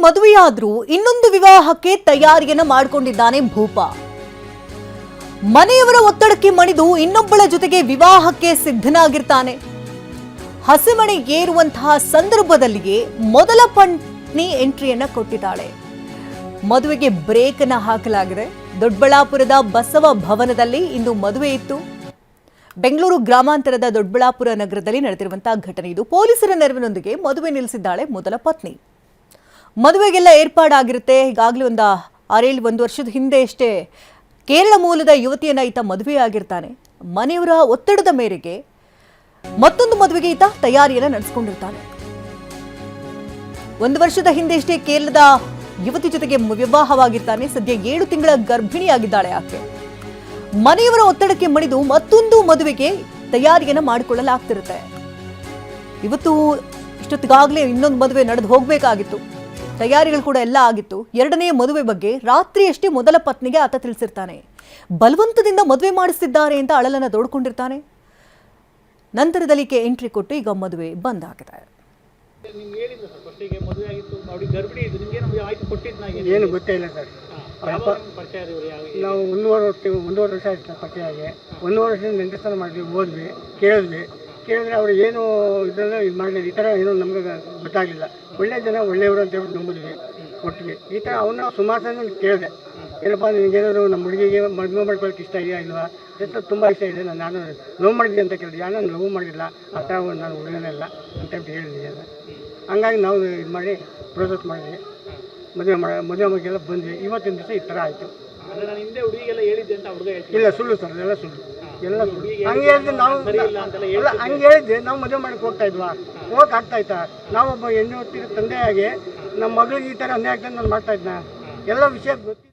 ಮದುವೆಯಾದ್ರೂ ಇನ್ನೊಂದು ವಿವಾಹಕ್ಕೆ ತಯಾರಿಯನ್ನ ಮಾಡಿಕೊಂಡಿದ್ದಾನೆ ಭೂಪ. ಮನೆಯವರ ಒತ್ತಡಕ್ಕೆ ಮಣಿದು ಇನ್ನೊಬ್ಬಳ ಜೊತೆಗೆ ವಿವಾಹಕ್ಕೆ ಸಿದ್ಧನಾಗಿರ್ತಾನೆ. ಹಸಿಮಣೆ ಏರುವಂತಹ ಸಂದರ್ಭದಲ್ಲಿಯೇ ಮೊದಲ ಪತ್ನಿ ಎಂಟ್ರಿಯನ್ನ ಕೊಟ್ಟಿದ್ದಾಳೆ. ಮದುವೆಗೆ ಬ್ರೇಕ್ ಅನ್ನ ಹಾಕಲಾಗಿದೆ. ದೊಡ್ಡಬಳ್ಳಾಪುರದ ಬಸವ ಭವನದಲ್ಲಿ ಇಂದು ಮದುವೆ ಇತ್ತು. ಬೆಂಗಳೂರು ಗ್ರಾಮಾಂತರದ ದೊಡ್ಡಬಳ್ಳಾಪುರ ನಗರದಲ್ಲಿ ನಡೆದಿರುವಂತಹ ಘಟನೆ ಇದು. ಪೊಲೀಸರ ನೆರವಿನೊಂದಿಗೆ ಮದುವೆ ನಿಲ್ಲಿಸಿದ್ದಾಳೆ ಮೊದಲ ಪತ್ನಿ. ಮದುವೆಗೆಲ್ಲ ಏರ್ಪಾಡಾಗಿರುತ್ತೆ. ಈಗಾಗಲೇ ಒಂದು ವರ್ಷದ ಹಿಂದೆ ಅಷ್ಟೇ ಕೇರಳ ಮೂಲದ ಯುವತಿಯನ್ನ ಈತ ಮದುವೆಯಾಗಿರ್ತಾನೆ. ಮನೆಯವರ ಒತ್ತಡದ ಮೇರೆಗೆ ಮತ್ತೊಂದು ಮದುವೆಗೆ ಈತ ತಯಾರಿಯನ್ನ ನಡೆಸಿಕೊಂಡಿರ್ತಾನೆ. 1 ವರ್ಷದ ಹಿಂದೆ ಅಷ್ಟೇ ಕೇರಳದ ಯುವತಿ ಜೊತೆಗೆ ವಿವಾಹವಾಗಿರ್ತಾನೆ. ಸದ್ಯ 7 ತಿಂಗಳ ಗರ್ಭಿಣಿಯಾಗಿದ್ದಾಳೆ ಆಕೆ. ಮನೆಯವರ ಒತ್ತಡಕ್ಕೆ ಮಣಿದು ಮತ್ತೊಂದು ಮದುವೆಗೆ ತಯಾರಿಯನ್ನ ಮಾಡಿಕೊಳ್ಳಲಾಗ್ತಿರುತ್ತೆ. ಇವತ್ತು ಇಷ್ಟೊತ್ತಿಗಾಗಲೇ ಇನ್ನೊಂದು ಮದುವೆ ನಡೆದು ಹೋಗಬೇಕಾಗಿತ್ತು. ತಯಾರಿಗಳು ಕೂಡ ಎಲ್ಲ ಆಗಿತ್ತು. 2ನೇ ಮದುವೆ ಬಗ್ಗೆ ರಾತ್ರಿಯಷ್ಟೇ ಮೊದಲ ಪತ್ನಿಗೆ ಆತ ತಿಳಿಸಿರ್ತಾನೆ. ಬಲವಂತದಿಂದ ಮದುವೆ ಮಾಡಿಸಿದ್ದಾರೆ ಅಂತ ಅಳಲನ್ನ ತೋಡ್ಕೊಂಡಿರ್ತಾನೆ. ನಂತರದಲ್ಲಿ ಎಂಟ್ರಿ ಕೊಟ್ಟು ಈಗ ಮದುವೆ ಬಂದ್ ಆಗಿದೆ. ಏನು ಗೊತ್ತೇ ಇಲ್ಲ ಸರ್. ನಾವು 1.5 ವರ್ಷ ಆಯ್ತು ಪರಿಚಯ ಆಗಿ. 1 ವರ್ಷದಿಂದ ನೆಂಟಸ್ಥಾನ ಮಾಡಿದ್ವಿ, ಹೋದ್ವಿ, ಕೇಳಿದ್ರೆ ಅವ್ರು ಏನು ಇದನ್ನು ಇದು ಮಾಡಲಿಲ್ಲ. ಈ ಥರ ಏನೋ ನಮ್ಗೆ ಗೊತ್ತಾಗಲಿಲ್ಲ. ಒಳ್ಳೆ ಜನ ಒಳ್ಳೆಯವರು ಅಂತ ಹೇಳ್ಬಿಟ್ಟು ನಂಬಿದ್ವಿ, ಕೊಟ್ವಿ. ಈ ಥರ ಅವನ್ನ ಸುಮಾರು ಸಲ ಕೇಳಿದೆ, ಏನಪ್ಪ ನಿನಗೇನಾದ್ರು ನಮ್ಮ ಹುಡುಗಿಗೆ ಮದುವೆ ಮಾಡ್ಕೊಳ್ಳೋಕೆ ಇಷ್ಟ ಇದೆಯಾ ಇಲ್ವಾ ಅಂತ. ತುಂಬ ಇಷ್ಟ ಇದೆ, ನಾನು ಲವ್ ಮಾಡಿದ್ದೆ ಅಂತ ಕೇಳಿದೆ. ನಾನು ಲವ್ ಮಾಡಿಲ್ಲ, ಆ ಥರ ನಾನು ಹುಡುಗನೆಲ್ಲ ಅಂತ ಹೇಳಿದ್ದೆ. ಹಂಗಾಗಿ ನಾವು ಇದು ಮಾಡಿ ಪ್ರೋಸೆಸ್ ಮಾಡಿದ್ವಿ, ಮದುವೆ ಮಗೆಲ್ಲ ಬಂದ್ವಿ. ಇವತ್ತಿನ ದಿವಸ ಈ ಥರ ಆಯಿತು. ಇಲ್ಲ, ಸುಳ್ಳು ಸರ್, ಎಲ್ಲ ಸುಳ್ಳು. ಹಂಗೆ ಹೇಳಿದ್ರೆ ಹಂಗೆ ಹೇಳಿದ್ರೆ ನಾವು ಮದುವೆ ಮಾಡಕ್ಕೆ ಹೋಗ್ತಾ ಇದ್ವಾ? ಹೋಗಕ್ಕೆ ಆಗ್ತಾ ಇತ್ತಾ? ನಾವೊಬ್ಬ ಹೆಣ್ಣು ಹೊತ್ತಿರೋ ತಂದೆಯಾಗಿ ನಮ್ಮ ಮಗಳಿಗೆ ಈ ಥರ ಅನ್ಯಾಯ ಆಗ್ತದೆ ನಾನು ಮಾಡ್ತಾ ಇದ್ನ ಎಲ್ಲ ವಿಷಯ ಗೊತ್ತಿ